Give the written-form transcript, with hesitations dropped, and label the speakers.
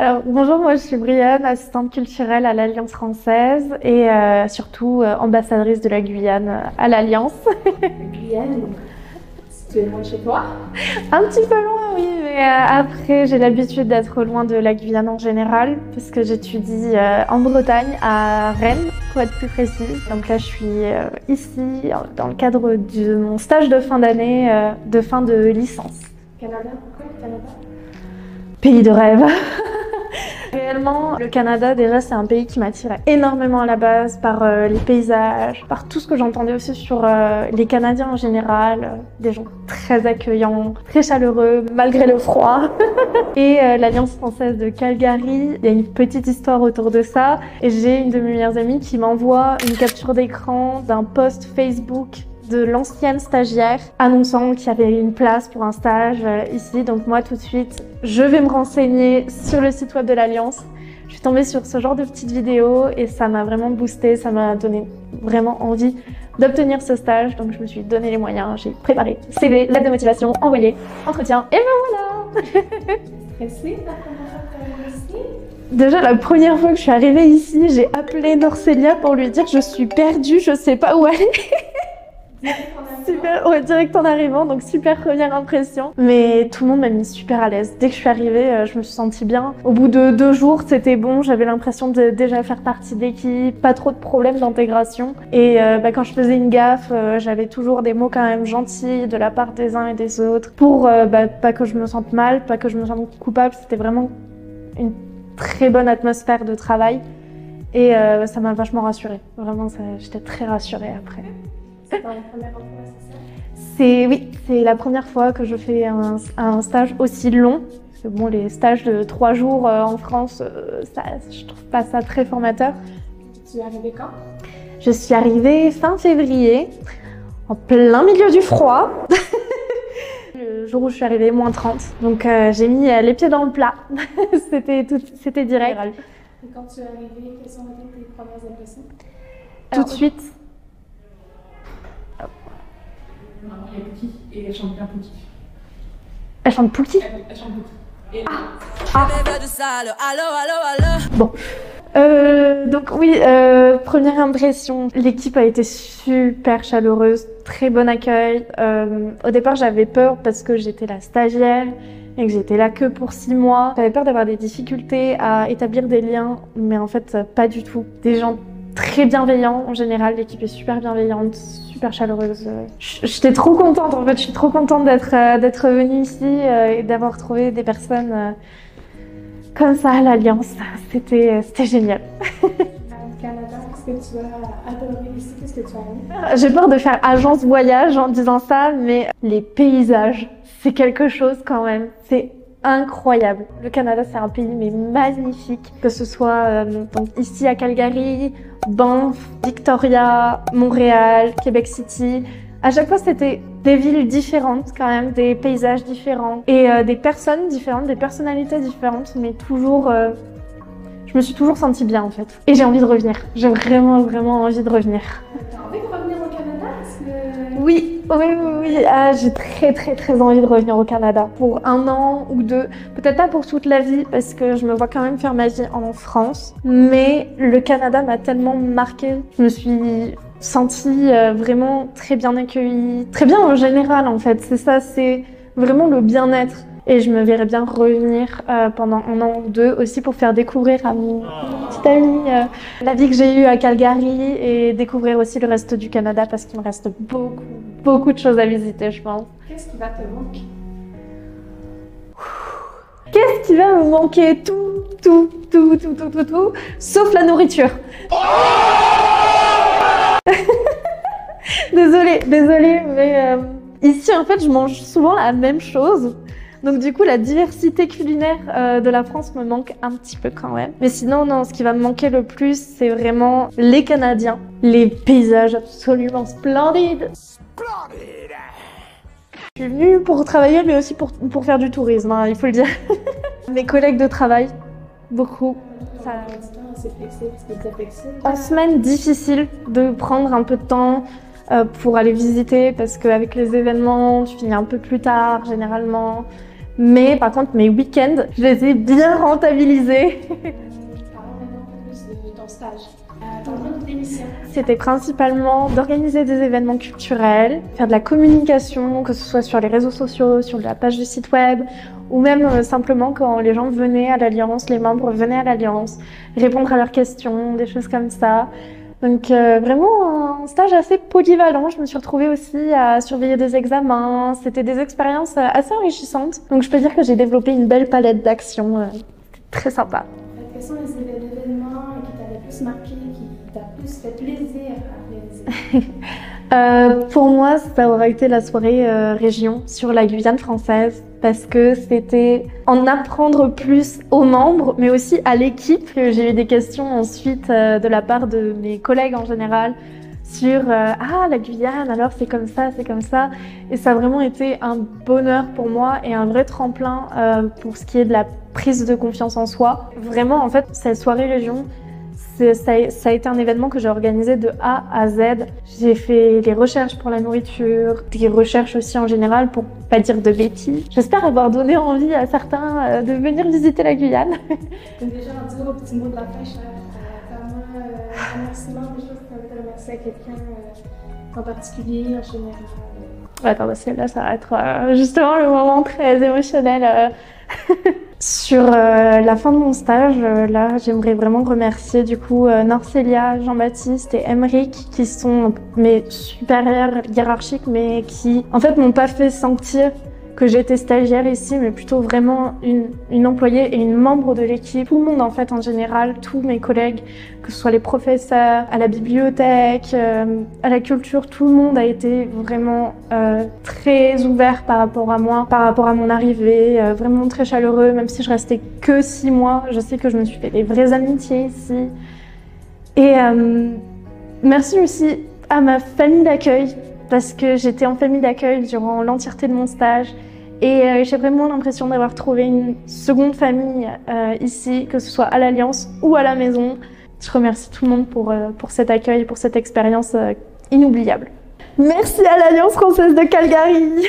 Speaker 1: Alors bonjour, moi je suis Brianne, assistante culturelle à l'Alliance française et surtout ambassadrice de la Guyane à l'Alliance.
Speaker 2: Guyane, tu es loin de chez toi?
Speaker 1: Un petit peu loin, oui, mais après j'ai l'habitude d'être loin de la Guyane en général parce que j'étudie en Bretagne, à Rennes pour être plus précise. Donc là je suis ici dans le cadre de mon stage de fin d'année, de fin de licence.
Speaker 2: Canada? Pourquoi le Canada?
Speaker 1: Pays de rêve. Réellement, le Canada, déjà, c'est un pays qui m'attirait énormément à la base par les paysages, par tout ce que j'entendais aussi sur les Canadiens en général, des gens très accueillants, très chaleureux, malgré le froid. Et l'Alliance française de Calgary, il y a une petite histoire autour de ça. Et j'ai une de mes meilleures amies qui m'envoie une capture d'écran d'un post Facebook de l'ancienne stagiaire annonçant qu'il y avait une place pour un stage ici. Donc moi tout de suite, je vais me renseigner sur le site web de l'Alliance. Je suis tombée sur ce genre de petites vidéos et ça m'a vraiment boosté, ça m'a donné vraiment envie d'obtenir ce stage. Donc je me suis donné les moyens, j'ai préparé CV, lettre de motivation, envoyé, entretien et ben voilà.
Speaker 2: Stressée la première fois que tu arrives ici?
Speaker 1: Déjà, la première fois que je suis arrivée ici, j'ai appelé Norcélia pour lui dire que je suis perdue, je sais pas où aller. Super, ouais, direct en arrivant, donc super première impression. Mais tout le monde m'a mis super à l'aise. Dès que je suis arrivée, je me suis sentie bien. Au bout de 2 jours, c'était bon, j'avais l'impression de déjà faire partie de l'équipe, pas trop de problèmes d'intégration. Et quand je faisais une gaffe, j'avais toujours des mots quand même gentils de la part des uns et des autres pour pas que je me sente mal, pas que je me sente coupable. C'était vraiment une très bonne atmosphère de travail et ça m'a vachement rassurée. Vraiment, j'étais très rassurée après.
Speaker 2: C'est ton premier emploi, c'est ça?
Speaker 1: Oui, c'est la première fois que je fais un stage aussi long. Parce que bon, les stages de 3 jours en France, je trouve pas ça très formateur.
Speaker 2: Tu es arrivée quand?
Speaker 1: Je suis arrivée fin février, en plein milieu du froid. Le jour où je suis arrivée, moins 30. Donc j'ai mis les pieds dans le plat. C'était direct.
Speaker 2: Et quand tu es arrivée, quelles ont été tes premières impressions?
Speaker 1: Tout de suite.
Speaker 2: Non, il y a Pouki et elle chante bien Pouki.
Speaker 1: Elle chante Pouki?
Speaker 2: Elle chante Pouki. Et
Speaker 1: Bon. Donc oui, première impression, l'équipe a été super chaleureuse, très bon accueil. Au départ, j'avais peur parce que j'étais la stagiaire et que j'étais là que pour 6 mois. J'avais peur d'avoir des difficultés à établir des liens, mais en fait, pas du tout. Des gens très bienveillants en général, l'équipe est super bienveillante, super chaleureuse. J'étais trop contente, en fait, je suis trop contente d'être venue ici et d'avoir trouvé des personnes comme ça à l'Alliance. C'était génial.
Speaker 2: au Canada, qu'est-ce que tu as adoré ici? Qu'est-ce que tu as aimé?
Speaker 1: J'ai peur de faire agence voyage en disant ça, mais les paysages, c'est quelque chose quand même. C'est incroyable. Le Canada, c'est un pays mais magnifique, que ce soit donc ici à Calgary, Banff, Victoria, Montréal, Québec City. À chaque fois, c'était des villes différentes quand même, des paysages différents et des personnes différentes, des personnalités différentes, mais toujours, je me suis toujours sentie bien en fait. Et j'ai envie de revenir. J'ai vraiment, vraiment envie de revenir.
Speaker 2: T'as envie de revenir au Canada?
Speaker 1: Oui. Ah, j'ai très, très, très envie de revenir au Canada pour 1 an ou 2. Peut-être pas pour toute la vie parce que je me vois quand même faire ma vie en France. Mais le Canada m'a tellement marquée. Je me suis sentie vraiment très bien accueillie. Très bien en général en fait. C'est ça, c'est vraiment le bien-être. Et je me verrais bien revenir pendant 1 an ou 2 aussi pour faire découvrir à mon petite amie la vie que j'ai eue à Calgary et découvrir aussi le reste du Canada parce qu'il me reste beaucoup, beaucoup de choses à visiter, je pense.
Speaker 2: Qu'est-ce qui va te manquer?
Speaker 1: Qu'est-ce qui va me manquer? Tout, sauf la nourriture. Désolée, mais ici en fait je mange souvent la même chose. Donc du coup, la diversité culinaire de la France me manque un petit peu quand même. Mais sinon, non, ce qui va me manquer le plus, c'est vraiment les Canadiens. Les paysages absolument splendides. Je suis venue pour travailler, mais aussi pour faire du tourisme, hein, il faut le dire. Mes collègues de travail, beaucoup. Ça...
Speaker 2: C'est flexible, c'est flexible.
Speaker 1: En semaine, difficile de prendre un peu de temps pour aller visiter parce qu'avec les événements, tu finis un peu plus tard généralement. Mais par contre, mes week-ends, je les ai bien rentabilisés.
Speaker 2: Parlons maintenant plus de ton stage. Ton émission.
Speaker 1: C'était principalement d'organiser des événements culturels, faire de la communication, que ce soit sur les réseaux sociaux, sur la page du site web, ou même simplement quand les gens venaient à l'Alliance, les membres venaient à l'Alliance, répondre à leurs questions, des choses comme ça. Donc vraiment un stage assez polyvalent. Je me suis retrouvée aussi à surveiller des examens. C'était des expériences assez enrichissantes. Donc je peux dire que j'ai développé une belle palette d'actions. C'était très sympa.
Speaker 2: Quels sont les événements qui t'avaient plus marqué, qui t'a plus fait plaisir à réaliser?
Speaker 1: Pour moi, ça aurait été la soirée région sur la Guyane française parce que c'était en apprendre plus aux membres, mais aussi à l'équipe. J'ai eu des questions ensuite de la part de mes collègues en général sur ah, la Guyane, alors c'est comme ça, c'est comme ça. Et ça a vraiment été un bonheur pour moi et un vrai tremplin pour ce qui est de la prise de confiance en soi. Vraiment, en fait, cette soirée région, ça a été un événement que j'ai organisé de A à Z. J'ai fait des recherches pour la nourriture, des recherches aussi en général pour pas dire de bêtises. J'espère avoir donné envie à certains de venir visiter la Guyane.
Speaker 2: Tu es déjà rendu au petit mot de la fin, cher. Vraiment, un remerciement, des choses que tu avais remercier à quelqu'un en particulier, en général.
Speaker 1: Attends, là, ça va être justement le moment très émotionnel. Sur la fin de mon stage, là, j'aimerais vraiment remercier du coup Norcélia, Jean-Baptiste et Emeric qui sont mes supérieurs hiérarchiques mais qui en fait m'ont pas fait sentir que j'étais stagiaire ici mais plutôt vraiment une employée et une membre de l'équipe. Tout le monde en fait en général, tous mes collègues, que ce soit les professeurs, à la bibliothèque, à la culture, tout le monde a été vraiment très ouvert par rapport à moi, par rapport à mon arrivée, vraiment très chaleureux, même si je restais que 6 mois. Je sais que je me suis fait des vraies amitiés ici. Et merci aussi à ma famille d'accueil, parce que j'étais en famille d'accueil durant l'entièreté de mon stage. Et j'ai vraiment l'impression d'avoir trouvé une seconde famille ici, que ce soit à l'Alliance ou à la maison. Je remercie tout le monde pour cet accueil, pour cette expérience inoubliable. Merci à l'Alliance française de Calgary.